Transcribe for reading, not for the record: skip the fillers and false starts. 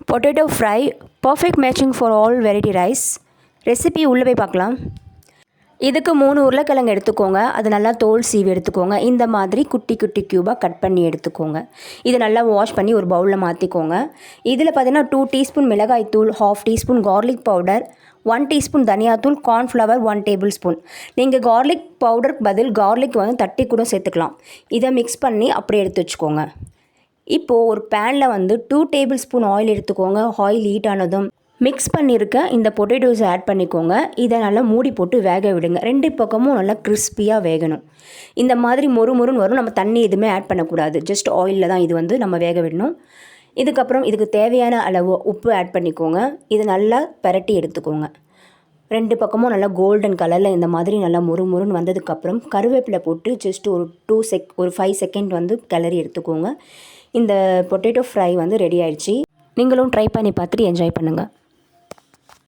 Potato fry perfect matching for all variety rice. Recipe உள்ளே போய் பார்க்கலாம். இதுக்கு 3 உருளைக்கிழங்கு எடுத்துக்கோங்க. அது நல்லா தோல் சீவி எடுத்துக்கோங்க. இந்த மாதிரி குட்டி குட்டி க்யூபாக கட் பண்ணி எடுத்துக்கோங்க. இதை நல்லா வாஷ் பண்ணி ஒரு பவுலில் மாற்றிக்கோங்க. இதில் பார்த்தீங்கன்னா 2 டீஸ்பூன் மிளகாய் தூள், 1/2 டீஸ்பூன் கார்லிக் பவுடர், 1 டீஸ்பூன் தனியாத்தூள், கார்ன்ஃப்ளவர் 1 டேபிள் ஸ்பூன். நீங்கள் கார்லிக் பவுடருக்கு பதில் கார்லிக் தட்டி கூட சேர்த்துக்கலாம். இதை மிக்ஸ் பண்ணி அப்படியே எடுத்து வச்சுக்கோங்க. இப்போது ஒரு பேனில் 2 டேபிள் ஸ்பூன் ஆயில் எடுத்துக்கோங்க. ஆயில் ஹீட் ஆனதும் மிக்ஸ் பண்ணியிருக்க இந்த பொட்டேட்டோஸை ஆட் பண்ணிக்கோங்க. இதை நல்லா மூடி போட்டு வேக விடுங்க. 2 பக்கமும் நல்லா கிறிஸ்பியாக வேகணும். இந்த மாதிரி மொறுன்னு வரும். நம்ம தண்ணி எதுவுமே ஆட் பண்ணக்கூடாது. ஜஸ்ட் ஆயிலில் தான் இது நம்ம வேக விடணும். இதுக்கப்புறம் இதுக்கு தேவையான அளவு உப்பு ஆட் பண்ணிக்கோங்க. இது நல்லா பரட்டி எடுத்துக்கோங்க. 2 பக்கமும் நல்லா கோல்டன் கலரில் இந்த மாதிரி நல்லா மொறுன்னு வந்ததுக்கப்புறம் கருவேப்பிலை போட்டு ஜஸ்ட் ஒரு 5 செகண்ட் கிளறி எடுத்துக்கோங்க. இந்த பொட்டேட்டோ ஃப்ரை ரெடி ஆயிடுச்சு. நீங்களும் ட்ரை பண்ணி பார்த்துட்டு என்ஜாய் பண்ணுங்கள்.